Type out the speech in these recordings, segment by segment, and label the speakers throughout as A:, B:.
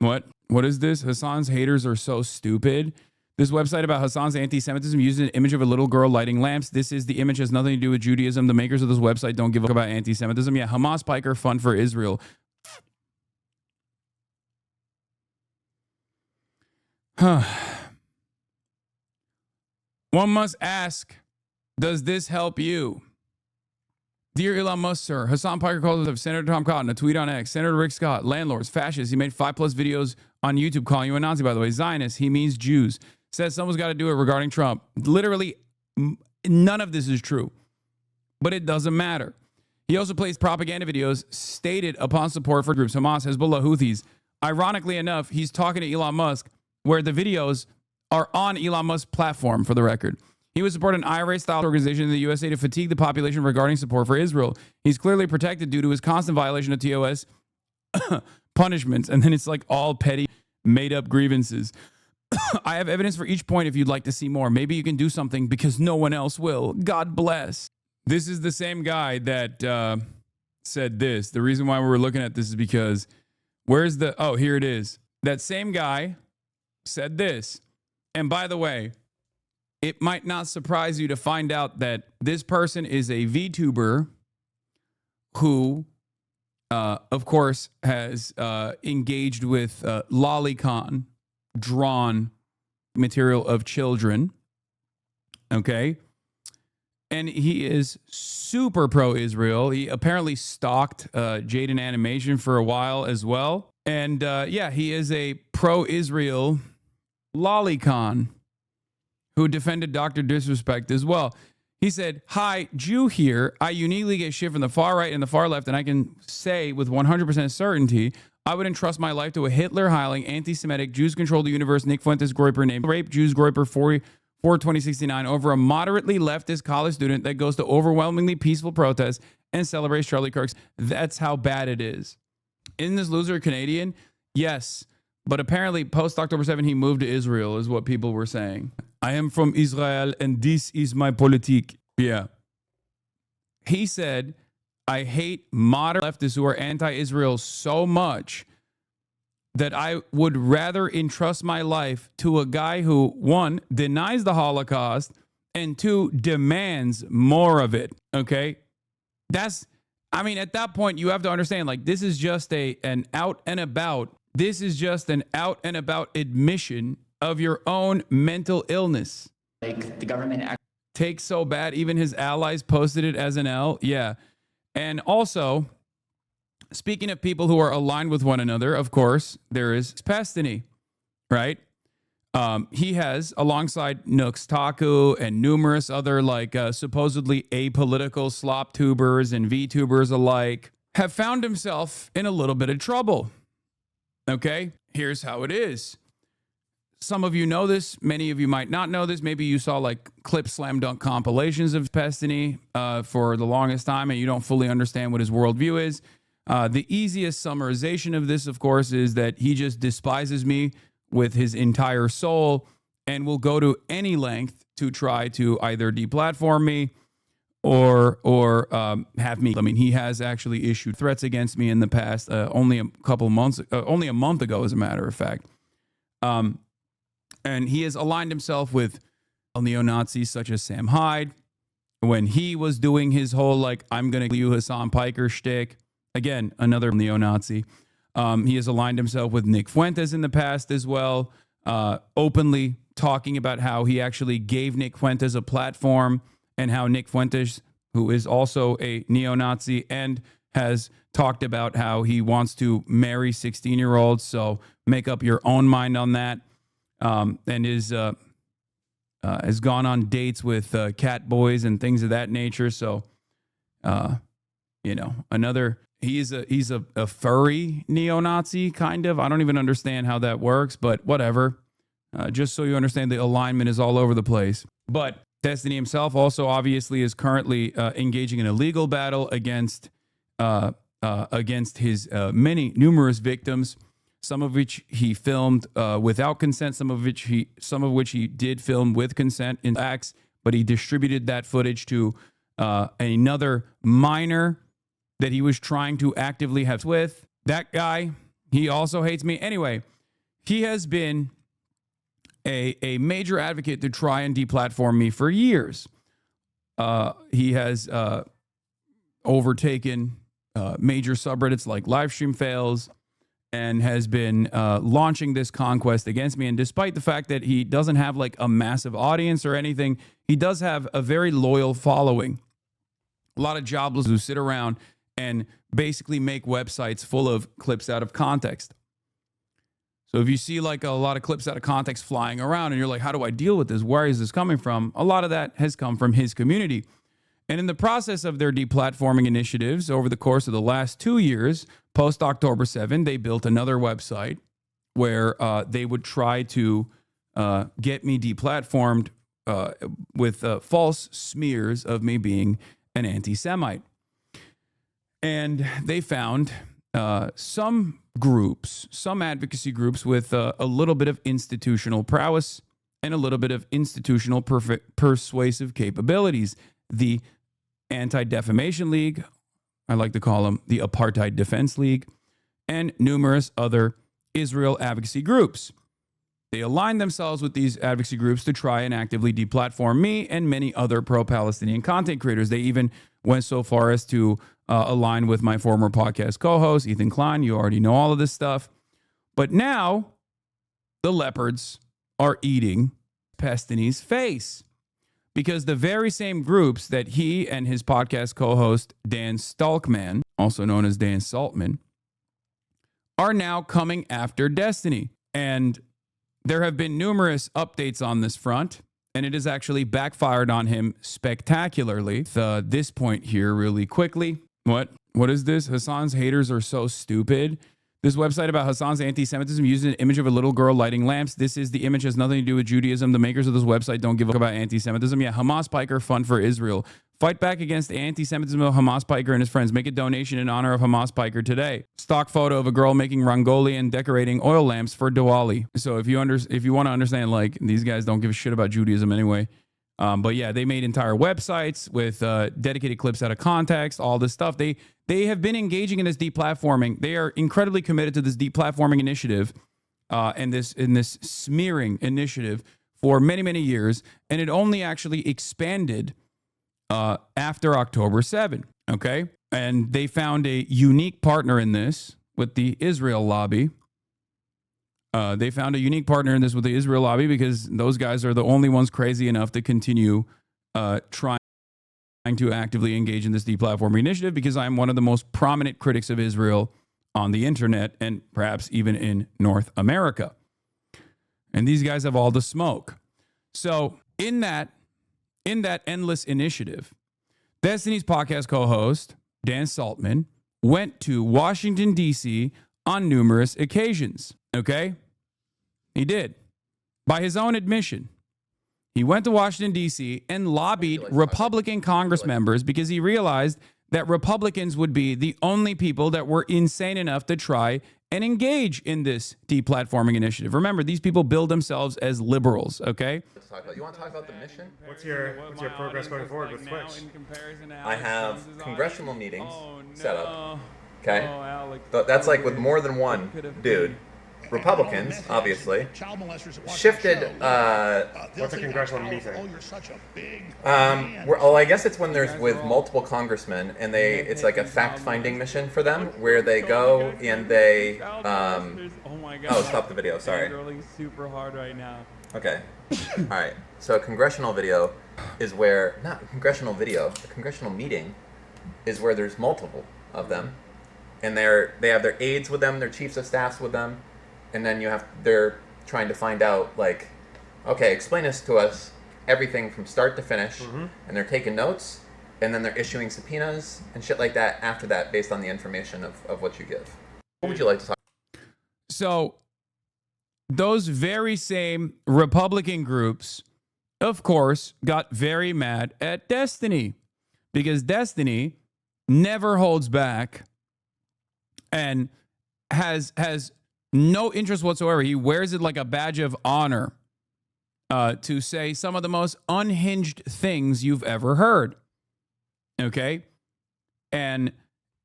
A: What? What is this? Hassan's haters are so stupid. This website about Hassan's anti-Semitism uses an image of a little girl lighting lamps. This is the image has nothing to do with Judaism. The makers of this website don't give a fuck about anti-Semitism. Yeah, Hamas Piker Fund for Israel. One must ask, does this help you? Dear Elon Musk, sir, Hassan Piker calls of Senator Tom Cotton, a tweet on X. Senator Rick Scott, landlords, fascists. He made 5+ videos on YouTube calling you a Nazi, by the way. Zionists, he means Jews. Says someone's got to do it regarding Trump. Literally, none of this is true. But it doesn't matter. He also plays propaganda videos stated upon support for groups Hamas, Hezbollah, Houthis. Ironically enough, he's talking to Elon Musk, where the videos are on Elon Musk's platform, for the record. He would support an IRA-style organization in the USA to fatigue the population regarding support for Israel. He's clearly protected due to his constant violation of TOS punishments. And then it's like all petty, made-up grievances. I have evidence for each point if you'd like to see more. Maybe you can do something because no one else will. God bless. This is the same guy that said this. The reason why we're looking at this is because where's the... Oh, here it is. That same guy said this. And by the way, it might not surprise you to find out that this person is a VTuber who, of course, has engaged with lolicon, drawn material of children. Okay. And he is super pro-Israel. He apparently stalked Jaden Animation for a while as well. And yeah, he is a pro-Israel lolicon who defended Dr. Disrespect as well. He said, hi, Jew here. I uniquely get shit from the far right and the far left, and I can say with 100% certainty, I would entrust my life to a Hitler-hiling, anti-Semitic, Jews control the universe, Nick Fuentes Groyper named Rape Jews Groyper 42069 over a moderately leftist college student that goes to overwhelmingly peaceful protests and celebrates Charlie Kirk's. That's how bad it is. Isn't this loser Canadian? Yes. But apparently, post-October 7, he moved to Israel, is what people were saying. I am from Israel, and this is my politique. Yeah. He said, I hate modern leftists who are anti-Israel so much that I would rather entrust my life to a guy who, one, denies the Holocaust, and two, demands more of it. Okay? That's, I mean, at that point, you have to understand, like, this is just an out and about. This is just an out and about admission of your own mental illness.
B: Like the government
A: takes so bad, even his allies posted it as an L. Yeah. And also, speaking of people who are aligned with one another, of course, there is Pestany, right? He has, alongside Nooks Taku and numerous other like supposedly apolitical slop tubers and VTubers alike, have found himself in a little bit of trouble. Okay, here's how it is. Some of you know this. Many of you might not know this. Maybe you saw like clip slam dunk compilations of Pestany for the longest time and you don't fully understand what his worldview is. The easiest summarization of this, of course, is that he just despises me with his entire soul and will go to any length to try to either deplatform me or have me. I mean, he has actually issued threats against me in the past, only a month ago, as a matter of fact. And he has aligned himself with neo-Nazis such as Sam Hyde when he was doing his whole, like, I'm going to kill you Hassan Piker shtick. Again, another neo-Nazi. He has aligned himself with Nick Fuentes in the past as well, openly talking about how he actually gave Nick Fuentes a platform and how Nick Fuentes, who is also a neo-Nazi and has talked about how he wants to marry 16-year-olds. So make up your own mind on that. And has gone on dates with cat boys and things of that nature. So, you know, he's a furry neo-Nazi, kind of. I don't even understand how that works, but whatever. Just so you understand, the alignment is all over the place. But Destiny himself also obviously is currently engaging in a legal battle against his numerous victims, some of which he filmed without consent, some of which he did film with consent in acts, but he distributed that footage to another minor that he was trying to actively have with. That guy He also hates me. Anyway, he has been a major advocate to try and deplatform me for years. He has overtaken major subreddits like Livestream Fails and has been launching this conquest against me. And despite the fact that he doesn't have like a massive audience or anything, he does have a very loyal following. A lot of jobless who sit around and basically make websites full of clips out of context. So if you see like a lot of clips out of context flying around and you're like, how do I deal with this? Where is this coming from? A lot of that has come from his community. And in the process of their deplatforming initiatives over the course of the last 2 years, post October 7, they built another website where they would try to get me deplatformed with false smears of me being an anti-Semite. And they found some groups, some advocacy groups with a little bit of institutional prowess and a little bit of institutional persuasive capabilities. The Anti-Defamation League, I like to call them the Apartheid Defense League, and numerous other Israel advocacy groups. They aligned themselves with these advocacy groups to try and actively deplatform me and many other pro-Palestinian content creators. They even went so far as to align with my former podcast co-host, Ethan Klein. You already know all of this stuff. But now the Leopards are eating Pestany's face because the very same groups that he and his podcast co-host, Dan Stalkman, also known as Dan Saltman, are now coming after Destiny. And there have been numerous updates on this front, and it has actually backfired on him spectacularly. This point here really quickly. What is this? Hasan's haters are so stupid. This website about Hasan's anti-Semitism uses an image of a little girl lighting lamps. The image has nothing to do with Judaism. The makers of this website don't give a fuck about anti-Semitism. Yeah, Hamas Piker Fund for Israel. Fight back against the anti-Semitism of Hamas Piker and his friends. Make a donation in honor of Hamas Piker today. Stock photo of a girl making rangoli and decorating oil lamps for Diwali. So if you want to understand, like, these guys don't give a shit about Judaism anyway. But yeah, they made entire websites with dedicated clips out of context, all this stuff. They have been engaging in this deplatforming. They are incredibly committed to this deplatforming initiative and this smearing initiative for many, many years. And it only actually expanded after October 7, okay? And they found a unique partner in this with the Israel lobby. They found a unique partner in this with the Israel lobby because those guys are the only ones crazy enough to continue trying to actively engage in this deplatforming initiative because I'm one of the most prominent critics of Israel on the internet and perhaps even in North America. And these guys have all the smoke. So in that endless initiative, Destiny's podcast co-host, Dan Saltman, went to Washington, D.C. on numerous occasions. Okay? He did. By his own admission, he went to Washington, D.C. and lobbied Republican Congress members because he realized that Republicans would be the only people that were insane enough to try and engage in this deplatforming initiative. Remember, these people build themselves as liberals, okay?
B: You want to talk about the mission?
C: What's your progress going forward with Twitch?
B: I have congressional meetings set up, okay? That's like with more than one dude. Republicans, obviously, shifted.
C: What's a congressional meeting?
B: Well, I guess it's when there's with multiple congressmen, and it's like a fact-finding mission for them, where they go and they. Oh, stop the video. Sorry.
A: Super hard right now.
B: Okay. All right. So a congressional video is where not a congressional video. A congressional meeting is where there's multiple of them, and they have their aides with them, their chiefs of staffs with them. And then they're trying to find out, like, okay, explain this to us, everything from start to finish. Mm-hmm. And they're taking notes, and then they're issuing subpoenas and shit like that after that based on the information of what you give. What would you like to talk about?
A: So those very same Republican groups, of course, got very mad at Destiny because Destiny never holds back and has no interest whatsoever. He wears it like a badge of honor to say some of the most unhinged things you've ever heard. Okay? And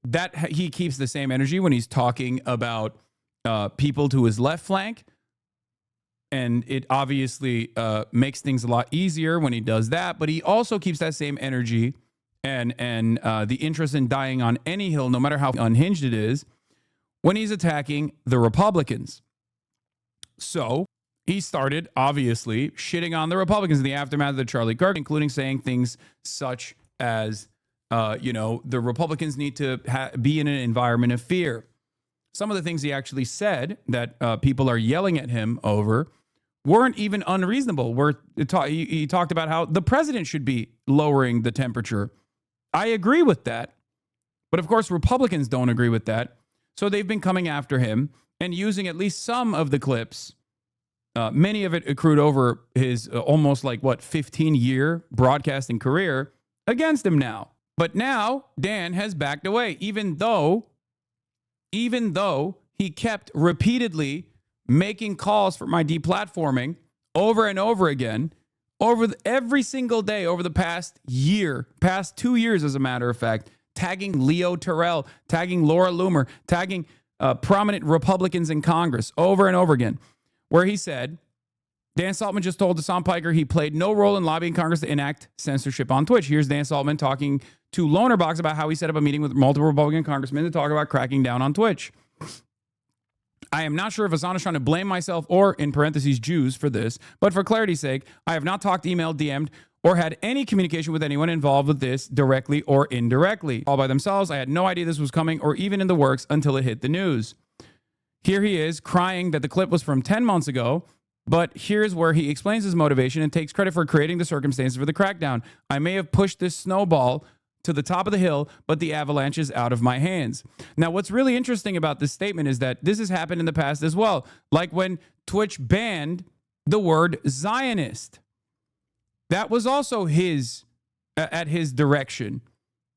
A: that he keeps the same energy when he's talking about people to his left flank. And it obviously makes things a lot easier when he does that. But he also keeps that same energy and the interest in dying on any hill, no matter how unhinged it is, when he's attacking the Republicans. So he started, obviously, shitting on the Republicans in the aftermath of the Charlie Kirk, including saying things such as, the Republicans need to be in an environment of fear. Some of the things he actually said that people are yelling at him over weren't even unreasonable. He talked about how the president should be lowering the temperature. I agree with that. But of course, Republicans don't agree with that. So they've been coming after him and using at least some of the clips. Many of it accrued over his almost 15-year broadcasting career against him now. But now Dan has backed away, even though he kept repeatedly making calls for my deplatforming over and over again, every single day over the past 2 years, as a matter of fact, tagging Leo Terrell, tagging Laura Loomer, tagging prominent Republicans in Congress over and over again, where he said, Dan Saltman just told Hassan Piker he played no role in lobbying Congress to enact censorship on Twitch. Here's Dan Saltman talking to Lonerbox about how he set up a meeting with multiple Republican congressmen to talk about cracking down on Twitch. I am not sure if Hasan is trying to blame myself or, in parentheses, Jews for this, but for clarity's sake, I have not talked, emailed, DM'd, or had any communication with anyone involved with this directly or indirectly. All by themselves, I had no idea this was coming or even in the works until it hit the news. Here he is crying that the clip was from 10 months ago, but here's where he explains his motivation and takes credit for creating the circumstances for the crackdown. I may have pushed this snowball to the top of the hill, but the avalanche is out of my hands. Now, what's really interesting about this statement is that this has happened in the past as well. Like when Twitch banned the word Zionist. That was also at his direction.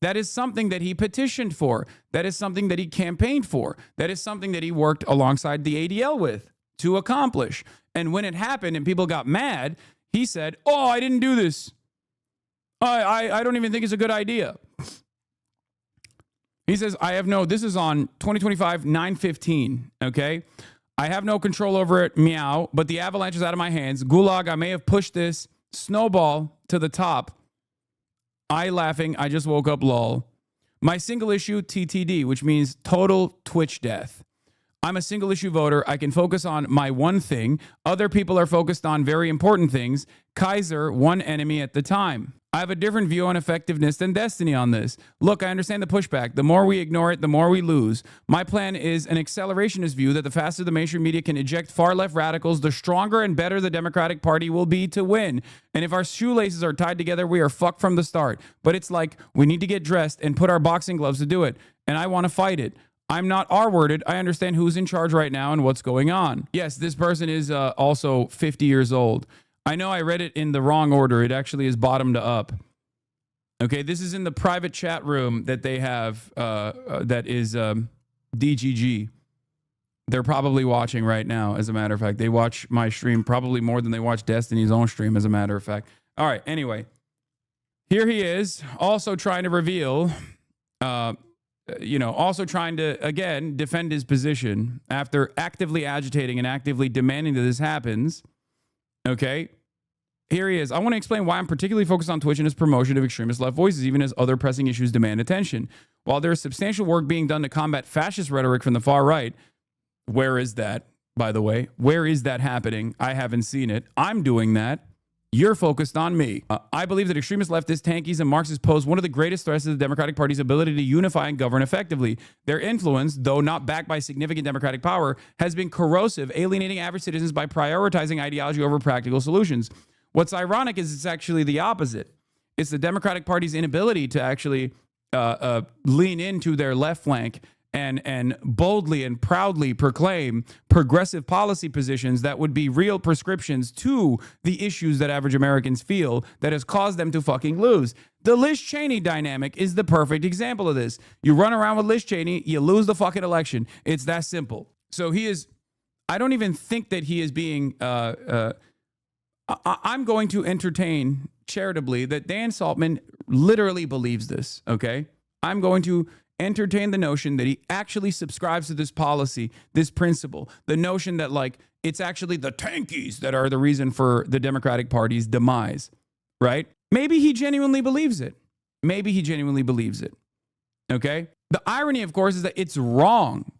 A: That is something that he petitioned for. That is something that he campaigned for. That is something that he worked alongside the ADL with to accomplish. And when it happened and people got mad, he said, "Oh, I didn't do this. I don't even think it's a good idea." He says, this is on 2025, 9/15, okay? I have no control over it, meow, but the avalanche is out of my hands. Gulag, I may have pushed this snowball to the top. I laughing, I just woke up, lol. My single issue, TTD, which means total Twitch death. I'm a single issue voter. I can focus on my one thing. Other people are focused on very important things. Kaiser, one enemy at the time. I have a different view on effectiveness than Destiny on this. Look, I understand the pushback. The more we ignore it, the more we lose. My plan is an accelerationist view that the faster the mainstream media can eject far-left radicals, the stronger and better the Democratic Party will be to win. And if our shoelaces are tied together, we are fucked from the start. But it's like we need to get dressed and put our boxing gloves to do it. And I want to fight it. I'm not R-worded. I understand who's in charge right now and what's going on. Yes, this person is also 50 years old. I know I read it in the wrong order. It actually is bottom to up. Okay, this is in the private chat room that they have that is DGG. They're probably watching right now, as a matter of fact. They watch my stream probably more than they watch Destiny's own stream, as a matter of fact. All right, anyway. Here he is, also trying to reveal... also trying to, again, defend his position after actively agitating and actively demanding that this happens. Okay. Here he is. I want to explain why I'm particularly focused on Twitch and its promotion of extremist left voices, even as other pressing issues demand attention. While there is substantial work being done to combat fascist rhetoric from the far right, where is that, by the way? Where is that happening? I haven't seen it. I'm doing that. You're focused on me. I believe that extremist leftists, tankies, and Marxists pose one of the greatest threats to the Democratic Party's ability to unify and govern effectively. Their influence, though not backed by significant democratic power, has been corrosive, alienating average citizens by prioritizing ideology over practical solutions. What's ironic is it's actually the opposite. It's the Democratic Party's inability to actually lean into their left flank and boldly and proudly proclaim progressive policy positions that would be real prescriptions to the issues that average Americans feel that has caused them to fucking lose. The Liz Cheney dynamic is the perfect example of this. You run around with Liz Cheney, you lose the fucking election. It's that simple. So he is, I don't even think that he is being, I'm going to entertain charitably that Dan Saltman literally believes this, okay? I'm going to entertain the notion that he actually subscribes to this policy, this principle, the notion that like it's actually the tankies that are the reason for the Democratic Party's demise, right? Maybe he genuinely believes it. Maybe he genuinely believes it. Okay? The irony, of course, is that it's wrong.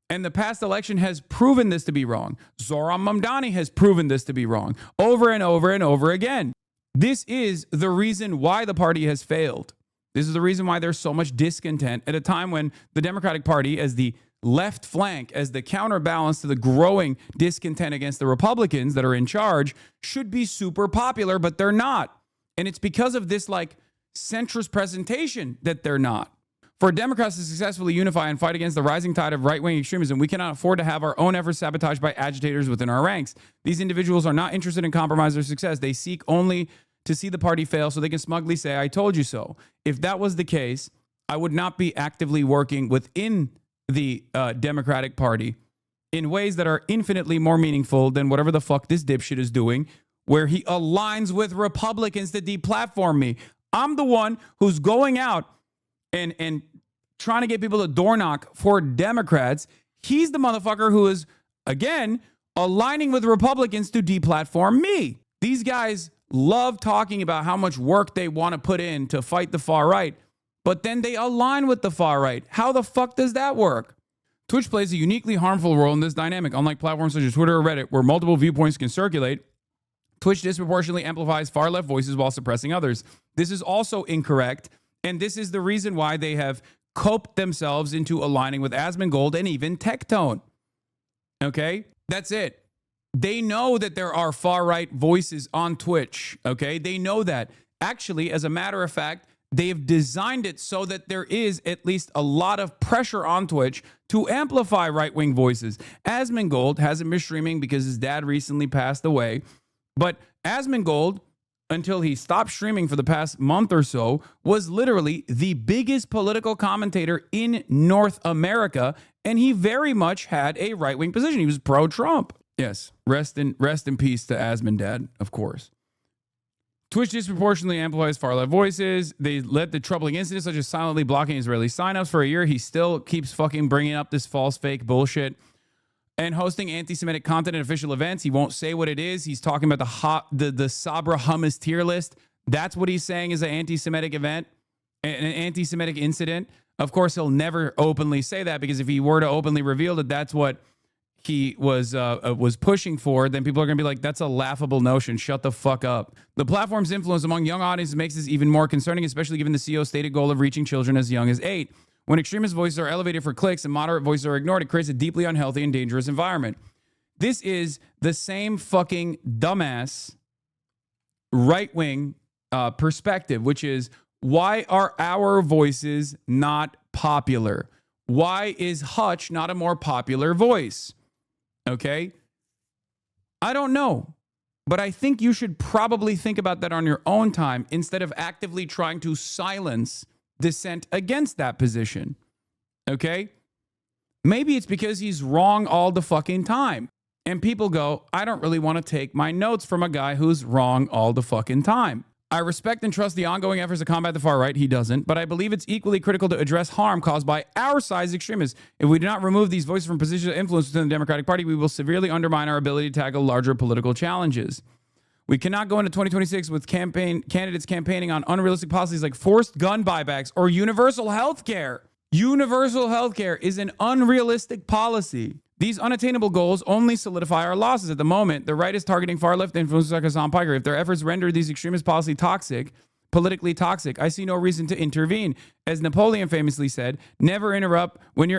A: And the past election has proven this to be wrong. Zoran Mamdani has proven this to be wrong over and over and over again. This is the reason why the party has failed. This is the reason why there's so much discontent at a time when the Democratic Party, as the left flank, as the counterbalance to the growing discontent against the Republicans that are in charge, should be super popular, but they're not. And it's because of this like centrist presentation that they're not. For Democrats to successfully unify and fight against the rising tide of right-wing extremism, we cannot afford to have our own efforts sabotaged by agitators within our ranks. These individuals are not interested in compromise or success. They seek only to see the party fail so they can smugly say, I told you so. If that was the case, I would not be actively working within the Democratic Party in ways that are infinitely more meaningful than whatever the fuck this dipshit is doing, where he aligns with Republicans to deplatform me. I'm the one who's going out and trying to get people to door knock for Democrats. He's the motherfucker who is, again, aligning with Republicans to deplatform me. These guys love talking about how much work they want to put in to fight the far right, but then they align with the far right. How the fuck does that work? Twitch plays a uniquely harmful role in this dynamic. Unlike platforms such as Twitter or Reddit, where multiple viewpoints can circulate, Twitch disproportionately amplifies far left voices while suppressing others. This is also incorrect. And this is the reason why they have coped themselves into aligning with Asmongold and even Tectone. Okay? That's it. They know that there are far-right voices on Twitch. Okay? They know that. Actually, as a matter of fact, they've designed it so that there is at least a lot of pressure on Twitch to amplify right-wing voices. Asmongold hasn't been streaming because his dad recently passed away. But Asmongold, until he stopped streaming for the past month or so, was literally the biggest political commentator in North America, and he very much had a right-wing position. He was pro-Trump. Yes, rest in peace to Asmon Dad, of course. Twitch disproportionately amplifies far-left voices. They led to troubling incidents such as silently blocking Israeli signups for a year. He still keeps fucking bringing up this false, fake bullshit. And hosting anti-Semitic content at official events. He won't say what it is. He's talking about the Sabra hummus tier list. That's what he's saying is an anti-Semitic event, an anti-Semitic incident. Of course, he'll never openly say that, because if he were to openly reveal that that's what he was pushing for, then people are going to be like, that's a laughable notion. Shut the fuck up. The platform's influence among young audiences makes this even more concerning, especially given the CEO's stated goal of reaching children as young as 8. When extremist voices are elevated for clicks and moderate voices are ignored, it creates a deeply unhealthy and dangerous environment. This is the same fucking dumbass right-wing perspective, which is, why are our voices not popular? Why is Hutch not a more popular voice? Okay? I don't know. But I think you should probably think about that on your own time instead of actively trying to silence dissent against that position. Okay? Maybe it's because he's wrong all the fucking time. And people go, I don't really want to take my notes from a guy who's wrong all the fucking time. I respect and trust the ongoing efforts to combat the far right. He doesn't. But I believe it's equally critical to address harm caused by our side's extremists. If we do not remove these voices from positions of influence within the Democratic Party, we will severely undermine our ability to tackle larger political challenges. We cannot go into 2026 with candidates campaigning on unrealistic policies like forced gun buybacks or universal health care. Universal health care is an unrealistic policy. These unattainable goals only solidify our losses. At the moment, the right is targeting far-left influences like Hasan Piker. If their efforts render these extremist policies politically toxic, I see no reason to intervene. As Napoleon famously said, never interrupt when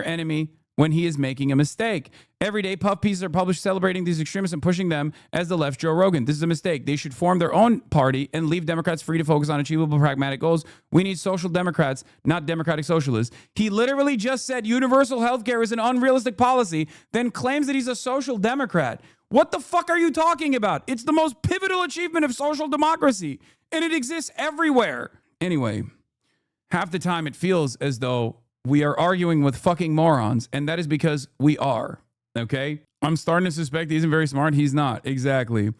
A: he is making a mistake. Every day, puff pieces are published celebrating these extremists and pushing them as the left's Joe Rogan. This is a mistake. They should form their own party and leave Democrats free to focus on achievable pragmatic goals. We need social Democrats, not democratic socialists. He literally just said universal health care is an unrealistic policy, then claims that he's a social Democrat. What the fuck are you talking about? It's the most pivotal achievement of social democracy, and it exists everywhere. Anyway, half the time it feels as though we are arguing with fucking morons, and that is because we are, okay? I'm starting to suspect he isn't very smart. He's not, exactly.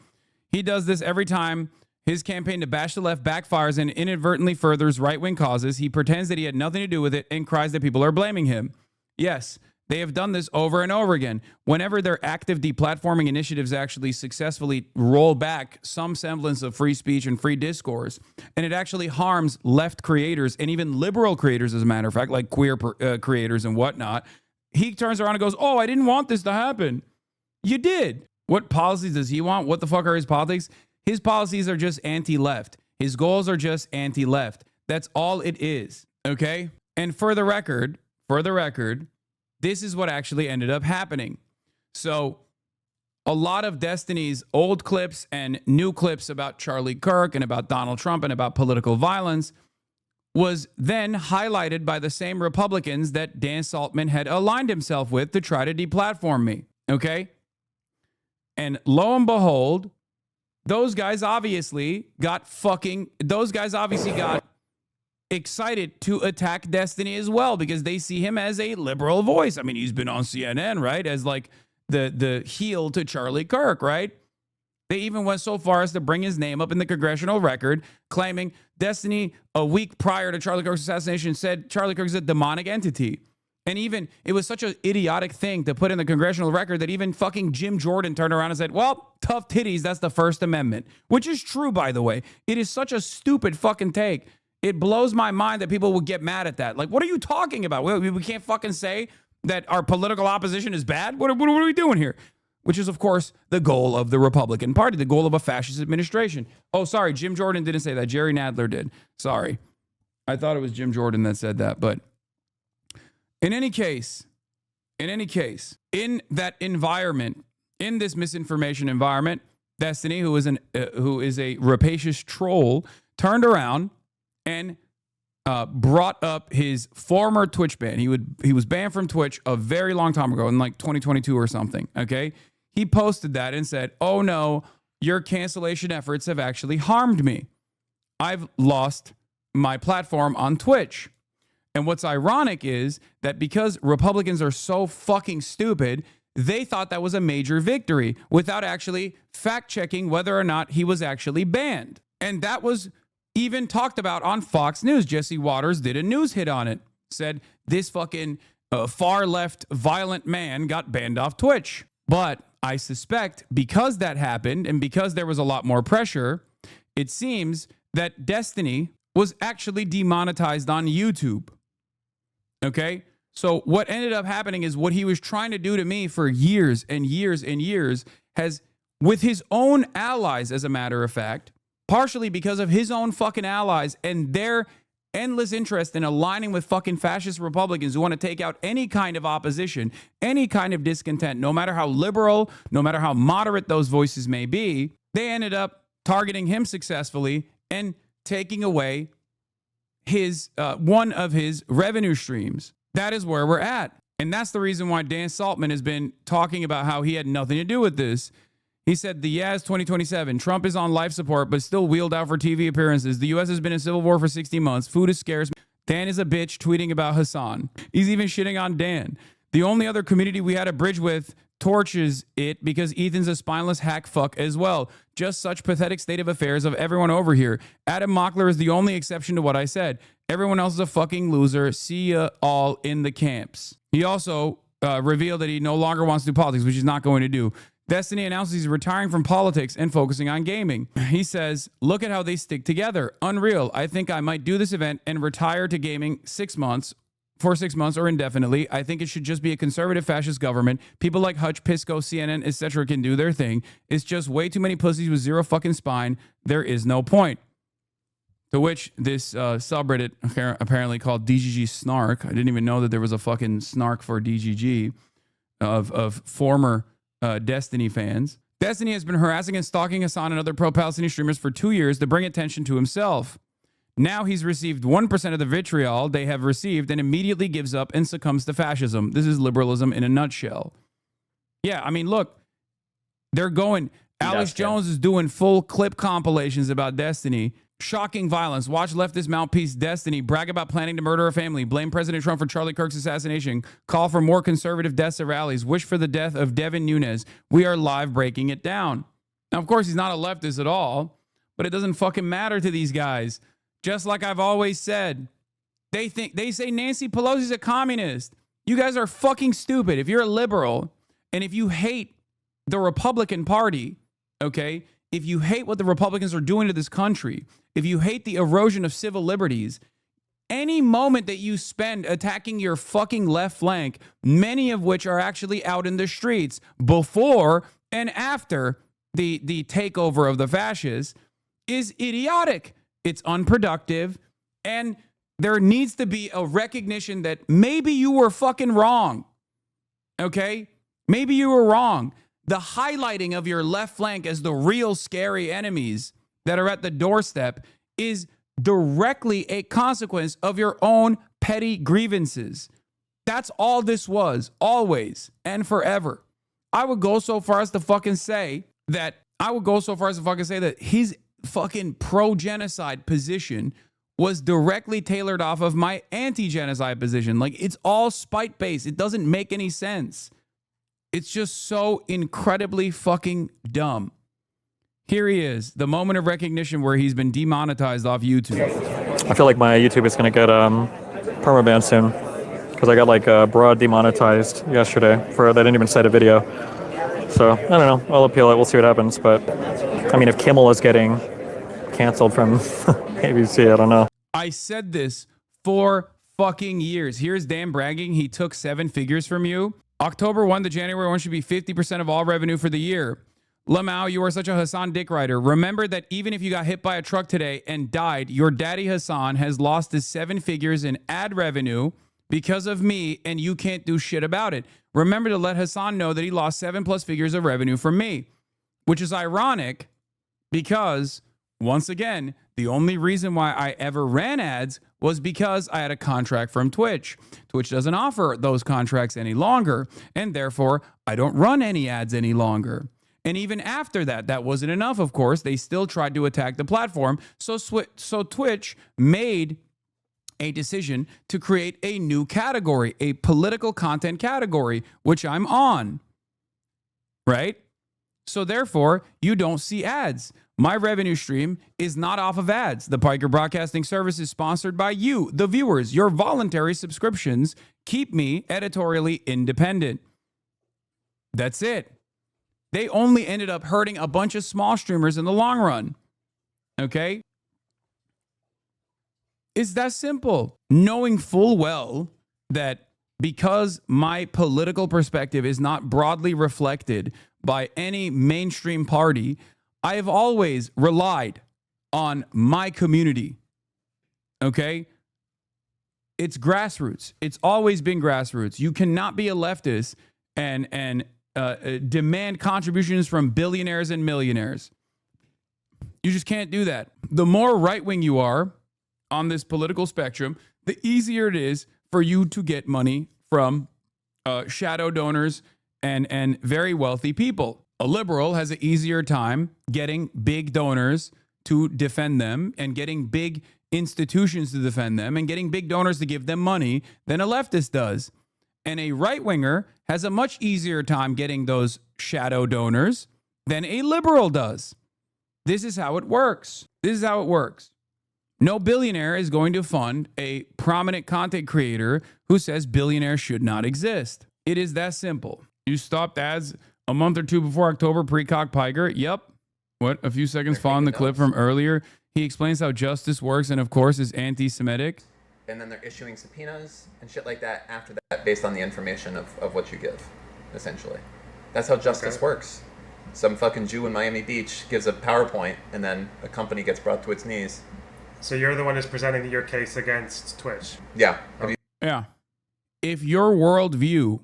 A: He does this every time His campaign to bash the left backfires and inadvertently furthers right-wing causes. He pretends that he had nothing to do with it and cries that people are blaming him. Yes, they have done this over and over again. Whenever their active deplatforming initiatives actually successfully roll back some semblance of free speech and free discourse, and it actually harms left creators and even liberal creators, as a matter of fact, like queer creators and whatnot, he turns around and goes, oh, I didn't want this to happen. You did. What policies does he want? What the fuck are his politics? His policies are just anti-left. His goals are just anti-left. That's all it is, okay? And for the record, this is what actually ended up happening. So a lot of Destiny's old clips and new clips about Charlie Kirk and about Donald Trump and about political violence was then highlighted by the same Republicans that Dan Saltman had aligned himself with to try to deplatform me, okay? And lo and behold, those guys obviously got excited to attack Destiny as well because they see him as a liberal voice. I mean, he's been on CNN, right? As like the heel to Charlie Kirk, right? They even went so far as to bring his name up in the Congressional record, claiming Destiny a week prior to Charlie Kirk's assassination said Charlie Kirk is a demonic entity. And even, it was such an idiotic thing to put in the Congressional record that even fucking Jim Jordan turned around and said, well, tough titties, that's the First Amendment. Which is true, by the way. It is such a stupid fucking take. It blows my mind that people would get mad at that. Like, what are you talking about? We can't fucking say that our political opposition is bad? What are we doing here? Which is, of course, the goal of the Republican Party, the goal of a fascist administration. Oh, sorry, Jim Jordan didn't say that. Jerry Nadler did. Sorry. I thought it was Jim Jordan that said that, but in any case, in that environment, in this misinformation environment, Destiny, who is a rapacious troll, turned around and brought up his former Twitch ban. He was banned from Twitch a very long time ago, in like 2022 or something. Okay, he posted that and said, "Oh no, your cancellation efforts have actually harmed me. I've lost my platform on Twitch." And what's ironic is that because Republicans are so fucking stupid, they thought that was a major victory without actually fact-checking whether or not he was actually banned. And that was even talked about on Fox News. Jesse Waters did a news hit on it. Said this fucking far-left violent man got banned off Twitch. But I suspect because that happened and because there was a lot more pressure, it seems that Destiny was actually demonetized on YouTube. Okay, so what ended up happening is what he was trying to do to me for years and years and years has, with his own allies, as a matter of fact, partially because of his own fucking allies and their endless interest in aligning with fucking fascist Republicans who want to take out any kind of opposition, any kind of discontent, no matter how liberal, no matter how moderate those voices may be, they ended up targeting him successfully and taking away his one of his revenue streams. That is where we're at. And that's the reason why Dan Saltman has been talking about how he had nothing to do with this. He said the Yaz 2027, Trump is on life support, but still wheeled out for TV appearances. The U.S. has been in civil war for 60 months. Food is scarce. Dan is a bitch tweeting about Hasan. He's even shitting on Dan. The only other community we had a bridge with torches it because Ethan's a spineless hack fuck as well. Just such pathetic state of affairs of everyone over here. Adam Mockler is the only exception to what I said. Everyone else is a fucking loser. See ya all in the camps. He also revealed that he no longer wants to do politics, which he's not going to do. Destiny announces he's retiring from politics and focusing on gaming. He says, look at how they stick together. Unreal. I think I might do this event and retire to gaming for 6 months or indefinitely. I think it should just be a conservative fascist government. People like Hutch, Pisco, CNN, etc. can do their thing. It's just way too many pussies with zero fucking spine. There is no point. To which this subreddit apparently called DGG Snark. I didn't even know that there was a fucking snark for DGG of former Destiny fans. Destiny has been harassing and stalking Hasan and other pro-Palestinian streamers for 2 years to bring attention to himself. Now he's received 1% of the vitriol they have received and immediately gives up and succumbs to fascism. This is liberalism in a nutshell. Yeah, I mean, look, they're going. Alex Jones is doing full clip compilations about Destiny. Shocking violence. Watch leftist mouthpiece Destiny brag about planning to murder a family. Blame President Trump for Charlie Kirk's assassination. Call for more conservative deaths at rallies. Wish for the death of Devin Nunes. We are live breaking it down. Now, of course, he's not a leftist at all, but it doesn't fucking matter to these guys. Just like I've always said, they say Nancy Pelosi's a communist. You guys are fucking stupid. If you're a liberal and if you hate the Republican Party, okay, if you hate what the Republicans are doing to this country, if you hate the erosion of civil liberties, any moment that you spend attacking your fucking left flank, many of which are actually out in the streets before and after the takeover of the fascists, is idiotic. It's unproductive. And there needs to be a recognition that maybe you were fucking wrong. Okay? Maybe you were wrong. The highlighting of your left flank as the real scary enemies that are at the doorstep is directly a consequence of your own petty grievances. That's all this was, always and forever. I would go so far as to fucking say that his fucking pro-genocide position was directly tailored off of my anti-genocide position. Like, it's all spite-based. It doesn't make any sense. It's just so incredibly fucking dumb. Here he is, the moment of recognition where he's been demonetized off YouTube.
D: I feel like my YouTube is going to get permaban soon because I got like broad demonetized yesterday for that I didn't even cite a video. So I don't know. I'll appeal it. We'll see what happens. But I mean, if Kimmel is getting canceled from ABC, I don't know.
A: I said this for fucking years. Here's Dan bragging. He took 7 figures from you. October 1 to January 1 should be 50% of all revenue for the year. Lamau, you are such a Hassan dick rider. Remember that even if you got hit by a truck today and died, your daddy Hassan has lost his 7 figures in ad revenue because of me, and you can't do shit about it. Remember to let Hassan know that he lost 7+ figures of revenue from me, which is ironic because, once again, the only reason why I ever ran ads was because I had a contract from Twitch. Twitch doesn't offer those contracts any longer, and therefore I don't run any ads any longer. And even after that, that wasn't enough, of course. They still tried to attack the platform. So Twitch made a decision to create a new category, a political content category, which I'm on, right? So therefore, you don't see ads. My revenue stream is not off of ads. The Piker Broadcasting Service is sponsored by you, the viewers. Your voluntary subscriptions keep me editorially independent. That's it. They only ended up hurting a bunch of small streamers in the long run. Okay? It's that simple. Knowing full well that because my political perspective is not broadly reflected by any mainstream party, I have always relied on my community. Okay? It's grassroots. It's always been grassroots. You cannot be a leftist and demand contributions from billionaires and millionaires. You just can't do that. The more right-wing you are on this political spectrum, the easier it is for you to get money from shadow donors and very wealthy people. A liberal has an easier time getting big donors to defend them and getting big institutions to defend them and getting big donors to give them money than a leftist does. And a right-winger has a much easier time getting those shadow donors than a liberal does. This is how it works. This is how it works. No billionaire is going to fund a prominent content creator who says billionaires should not exist. It is that simple. You stopped ads a month or two before October, pre-cock Piker. Yep. What? A few seconds following the clip from earlier. He explains how justice works and, of course, is anti-Semitic.
B: And then they're issuing subpoenas and shit like that after that based on the information of what you give, essentially. That's how justice works. Some fucking Jew in Miami Beach gives a PowerPoint and then a company gets brought to its knees.
C: So you're the one who's presenting your case against Twitch?
B: Yeah.
A: Yeah. If your worldview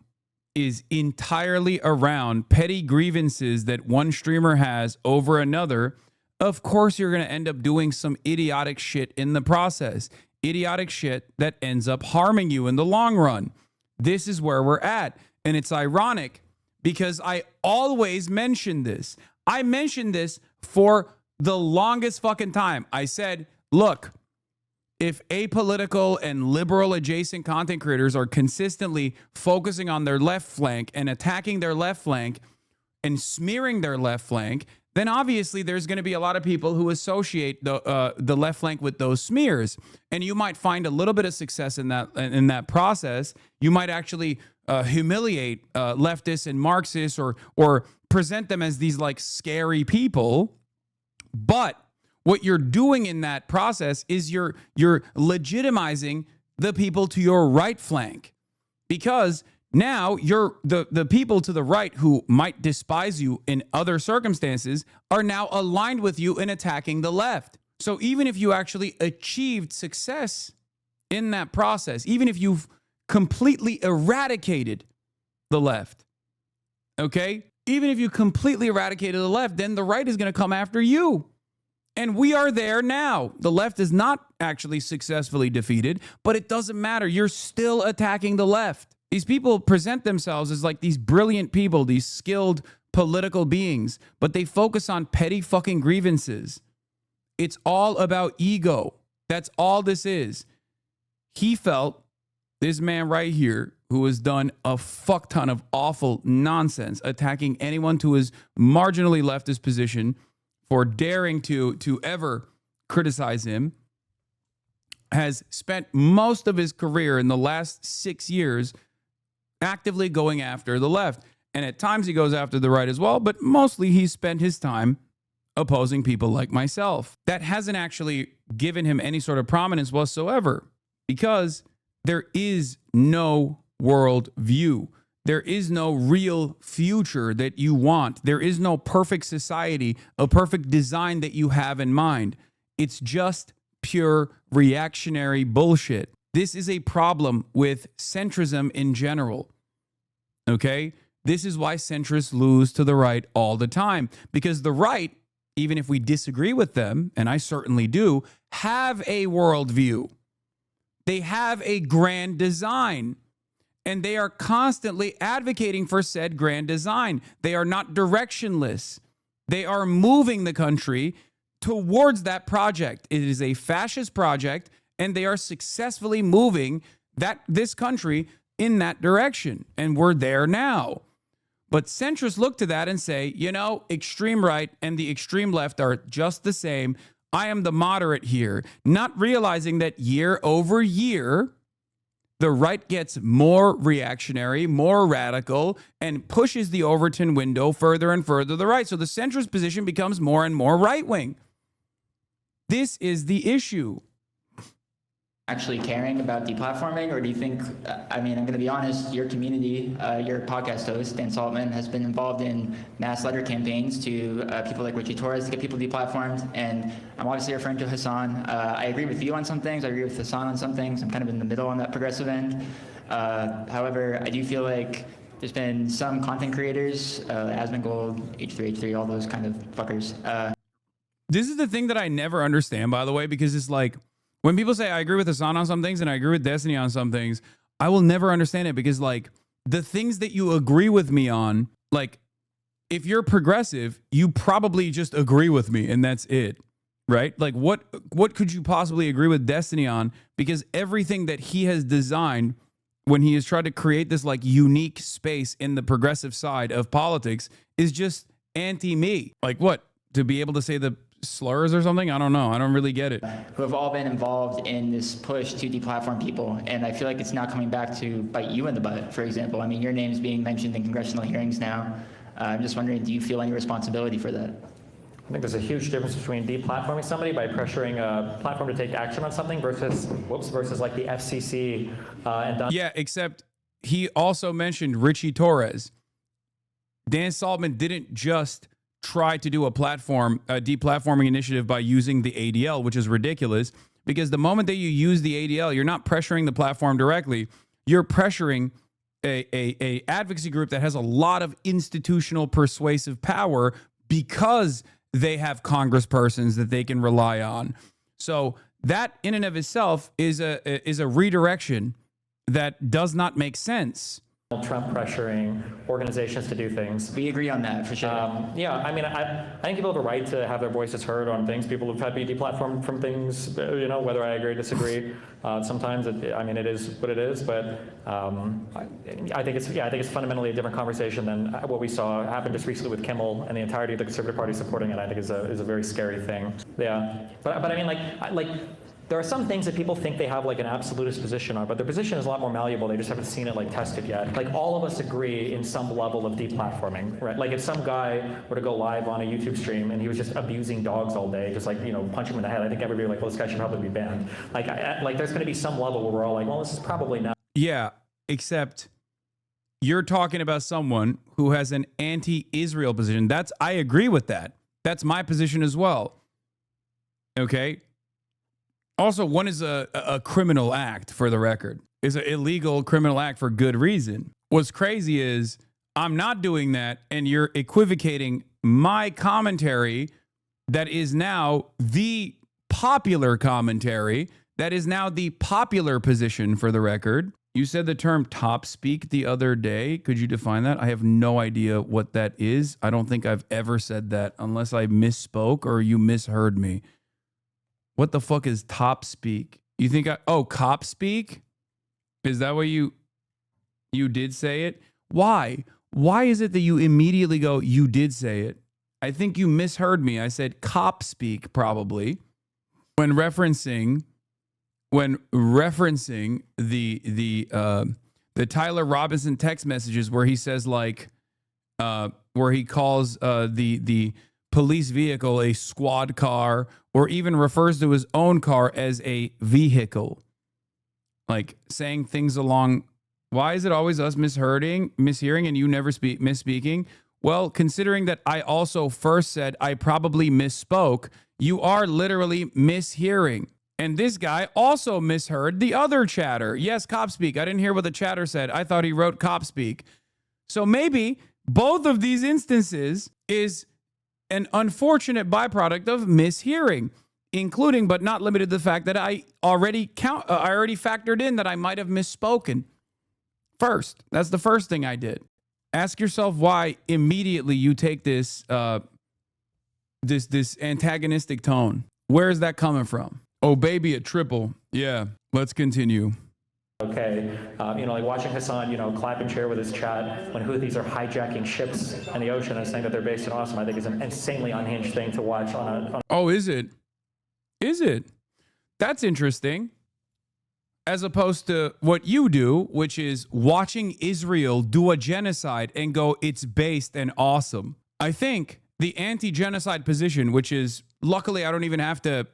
A: is entirely around petty grievances that one streamer has over another, of course you're going to end up doing some idiotic shit in the process. Idiotic shit that ends up harming you in the long run. This is where we're at. And it's ironic because I always mention this. I mentioned this for the longest fucking time. I said, look, if apolitical and liberal adjacent content creators are consistently focusing on their left flank and attacking their left flank and smearing their left flank, then obviously there's going to be a lot of people who associate the left flank with those smears, and you might find a little bit of success in that process. You might actually humiliate leftists and Marxists, or present them as these like scary people. But what you're doing in that process is you're legitimizing the people to your right flank, because now you're the people to the right who might despise you in other circumstances are now aligned with you in attacking the left. So even if you actually achieved success in that process, even if you've completely eradicated the left, okay? Even if you completely eradicated the left, then the right is going to come after you. And we are there now. The left is not actually successfully defeated, but it doesn't matter. You're still attacking the left. These people present themselves as like these brilliant people, these skilled political beings, but they focus on petty fucking grievances. It's all about ego. That's all this is. He felt, this man right here, who has done a fuck ton of awful nonsense, attacking anyone to his marginally leftist position for daring to ever criticize him, has spent most of his career in the last 6 years actively going after the left. And at times he goes after the right as well, but mostly he's spent his time opposing people like myself. That hasn't actually given him any sort of prominence whatsoever, because there is no world view. There is no real future that you want. There is no perfect society, a perfect design that you have in mind. It's just pure reactionary bullshit. This is a problem with centrism in general. Okay? This is why centrists lose to the right all the time, because the right, even if we disagree with them, and I certainly do, have a worldview. They have a grand design, and they are constantly advocating for said grand design. They are not directionless. They are moving the country towards that project. It is a fascist project, and they are successfully moving this country in that direction, and we're there now. But centrists look to that and say, you know, extreme right and the extreme left are just the same. I am the moderate here, not realizing that year over year, the right gets more reactionary, more radical, and pushes the Overton window further and further to the right. So the centrist position becomes more and more right-wing. This is the issue.
E: Actually caring about deplatforming, or do you think, I mean, I'm going to be honest, your community, your podcast host, Dan Saltman, has been involved in mass letter campaigns to people like Richie Torres to get people deplatformed, and I'm obviously referring to Hasan. I agree with you on some things, I agree with Hasan on some things, I'm kind of in the middle on that progressive end. However, I do feel like there's been some content creators, Asmongold, H3H3, all those kind of fuckers.
A: This is the thing that I never understand, by the way, because it's like, when people say I agree with Hasan on some things and I agree with Destiny on some things, I will never understand it, because like the things that you agree with me on, like if you're progressive, you probably just agree with me and that's it, right? Like what could you possibly agree with Destiny on? Because everything that he has designed when he has tried to create this like unique space in the progressive side of politics is just anti-me. Like what? To be able to say the slurs or something? I don't know. I don't really get it.
E: Who have all been involved in this push to deplatform people, and I feel like it's now coming back to bite you in the butt. For example, I mean, your name is being mentioned in congressional hearings now. I'm just wondering, do you feel any responsibility for that?
D: I think there's a huge difference between deplatforming somebody by pressuring a platform to take action on something versus like the FCC and
A: yeah, except he also mentioned Richie Torres. Dan Saltman didn't just try to do a deplatforming initiative by using the ADL, which is ridiculous, because the moment that you use the ADL, you're not pressuring the platform directly. You're pressuring a advocacy group that has a lot of institutional persuasive power because they have congresspersons that they can rely on. So that in and of itself is a redirection that does not make sense.
D: Trump pressuring organizations to do things.
E: We agree on that for sure.
D: Yeah, I mean, I think people have a right to have their voices heard on things. People have had to be deplatformed from things, you know, whether I agree or disagree. Sometimes, it is what it is, but I think it's fundamentally a different conversation than what we saw happen just recently with Kimmel and the entirety of the Conservative Party supporting it. I think is a very scary thing. Yeah, but I mean, there are some things that people think they have like an absolutist position on, but their position is a lot more malleable. They just haven't seen it like tested yet. Like all of us agree in some level of deplatforming, right? Like if some guy were to go live on a YouTube stream and he was just abusing dogs all day, just like, you know, punch him in the head, I think everybody would be like, well, this guy should probably be banned. Like there's going to be some level where we're all like, well, this is probably not.
A: Yeah, except you're talking about someone who has an anti-Israel position. I agree with that. That's my position as well. Okay. Also, one is a criminal act, for the record. It's an illegal criminal act for good reason. What's crazy is I'm not doing that, and you're equivocating my commentary that is now the popular commentary, that is now the popular position, for the record. You said the term top speak the other day. Could you define that? I have no idea what that is. I don't think I've ever said that unless I misspoke or you misheard me. What the fuck is top speak? You think cop speak? Is that what you did say it? Why? Why is it that you immediately go, you did say it? I think you misheard me. I said cop speak probably when referencing the Tyler Robinson text messages where he says like where he calls the police vehicle a squad car, or even refers to his own car as a vehicle. Like saying things along, why is it always us mishearing and you never misspeaking? Well, considering that I also first said I probably misspoke, you are literally mishearing. And this guy also misheard the other chatter. Yes, cop speak. I didn't hear what the chatter said. I thought he wrote cop speak. So maybe both of these instances is an unfortunate byproduct of mishearing, including but not limited to the fact that I already factored in that I might have misspoken first. That's the first thing I did. Ask yourself why immediately you take this this antagonistic tone. Where is that coming from? Oh, baby, a triple. Yeah, let's continue.
D: Okay, like watching Hasan, clap and cheer with his chat when Houthis are hijacking ships in the ocean and saying that they're based in Awesome, I think is an insanely unhinged thing to watch on a
A: Oh, is it? Is it? That's interesting. As opposed to what you do, which is watching Israel do a genocide and go, it's based and awesome. I think the anti-genocide position, which is, luckily I don't even have to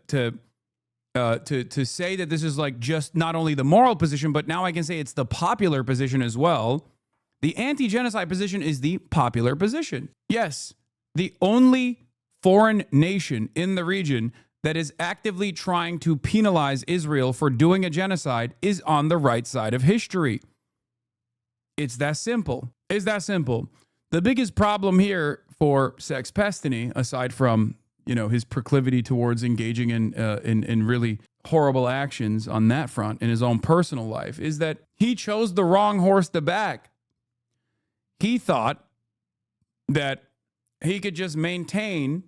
A: say that this is like just not only the moral position, but now I can say it's the popular position as well. The anti-genocide position is the popular position. Yes, the only foreign nation in the region that is actively trying to penalize Israel for doing a genocide is on the right side of history. It's that simple. It's that simple. The biggest problem here for Sex Pestany, aside from his proclivity towards engaging in really horrible actions on that front in his own personal life, is that he chose the wrong horse to back. He thought that he could just maintain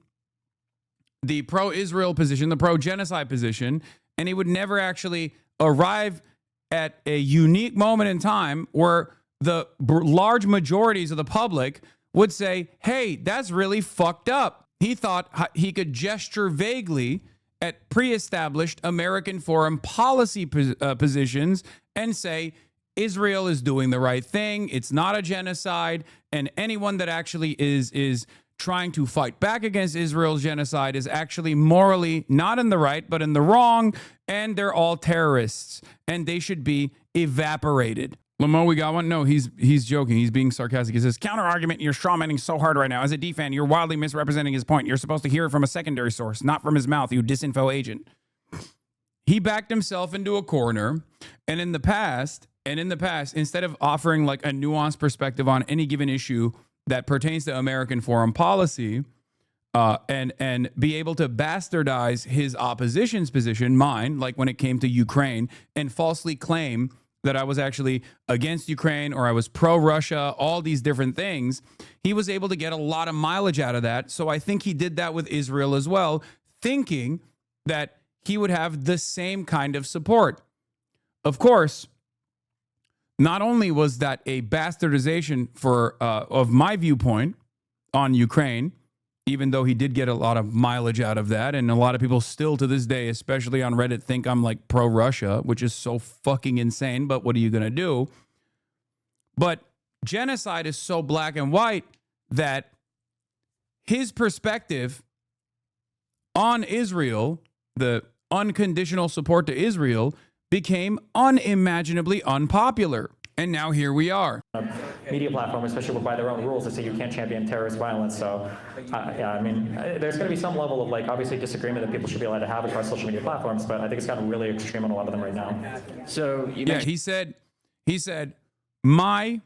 A: the pro-Israel position, the pro-genocide position, and he would never actually arrive at a unique moment in time where the large majorities of the public would say, hey, that's really fucked up. He thought he could gesture vaguely at pre-established American foreign policy positions and say, Israel is doing the right thing. It's not a genocide. And anyone that actually is trying to fight back against Israel's genocide is actually morally not in the right, but in the wrong. And they're all terrorists and they should be evaporated. Lamo, we got one? No, he's joking. He's being sarcastic. He says, counter argument, you're strawmanning so hard right now. As a D fan, you're wildly misrepresenting his point. You're supposed to hear it from a secondary source, not from his mouth, you disinfo agent. He backed himself into a corner. And in the past, instead of offering like a nuanced perspective on any given issue that pertains to American foreign policy, and be able to bastardize his opposition's position, mine, like when it came to Ukraine, and falsely claim that I was actually against Ukraine or I was pro-Russia, all these different things, he was able to get a lot of mileage out of that. So I think he did that with Israel as well, thinking that he would have the same kind of support. Of course, not only was that a bastardization of my viewpoint on Ukraine, even though he did get a lot of mileage out of that, and a lot of people still to this day, especially on Reddit, think I'm like pro-Russia, which is so fucking insane, but what are you going to do? But genocide is so black and white that his perspective on Israel, the unconditional support to Israel, became unimaginably unpopular. And now here we are.
D: Media platform, especially by their own rules, that say you can't champion terrorist violence. So, yeah, I mean, there's going to be some level of, like, obviously disagreement that people should be allowed to have across social media platforms, but I think it's gotten really extreme on a lot of them right now.
E: So
A: he said, my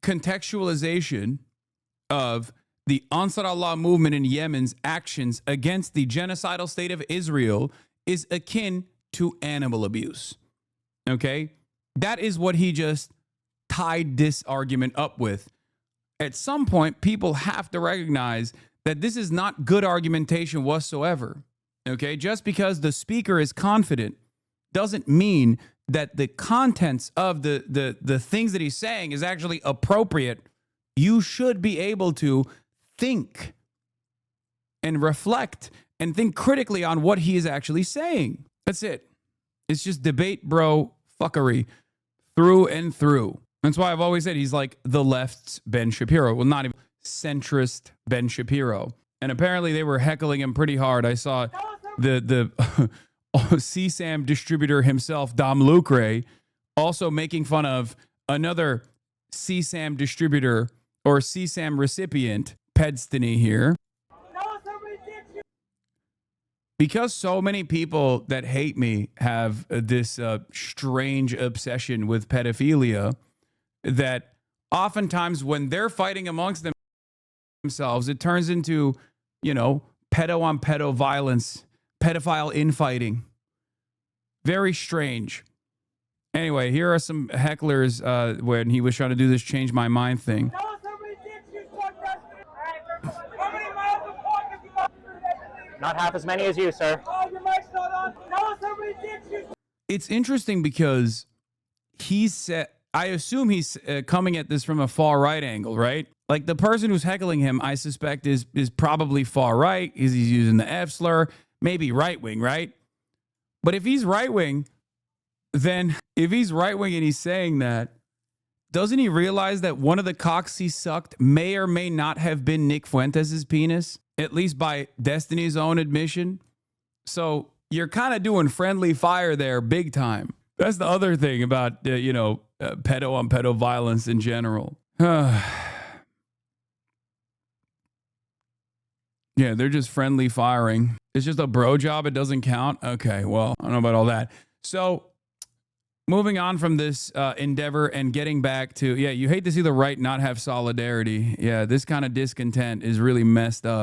A: contextualization of the Ansar Allah movement in Yemen's actions against the genocidal state of Israel is akin to animal abuse. Okay? That is what he just tied this argument up with. At some point, people have to recognize that this is not good argumentation whatsoever. Okay? Just because the speaker is confident doesn't mean that the contents of the things that he's saying is actually appropriate. You should be able to think and reflect and think critically on what he is actually saying. That's it. It's just debate, bro, fuckery through and through. That's why I've always said he's like the left's Ben Shapiro. Well, not even centrist Ben Shapiro. And apparently they were heckling him pretty hard. I saw the CSAM distributor himself, Dom Lucre, also making fun of another CSAM distributor or CSAM recipient, Pedstany here. Because so many people that hate me have this strange obsession with pedophilia, that oftentimes when they're fighting amongst themselves, it turns into, pedo on pedo violence, pedophile infighting. Very strange. Anyway, here are some hecklers when he was trying to do this change my mind thing.
D: Not half as many as you, sir.
A: It's interesting because he said, I assume he's coming at this from a far right angle, right? Like the person who's heckling him, I suspect is probably far right. He's using the F slur, maybe right wing, right? But if he's right wing, then if he's right wing and he's saying that, doesn't he realize that one of the cocks he sucked may or may not have been Nick Fuentes' penis? At least by Destiny's own admission. So you're kind of doing friendly fire there big time. That's the other thing about, pedo on pedo violence in general. Yeah, they're just friendly firing. It's just a bro job. It doesn't count. Okay, well, I don't know about all that. So moving on from this endeavor and getting back to, you hate to see the right not have solidarity. Yeah, this kind of discontent is really messed up.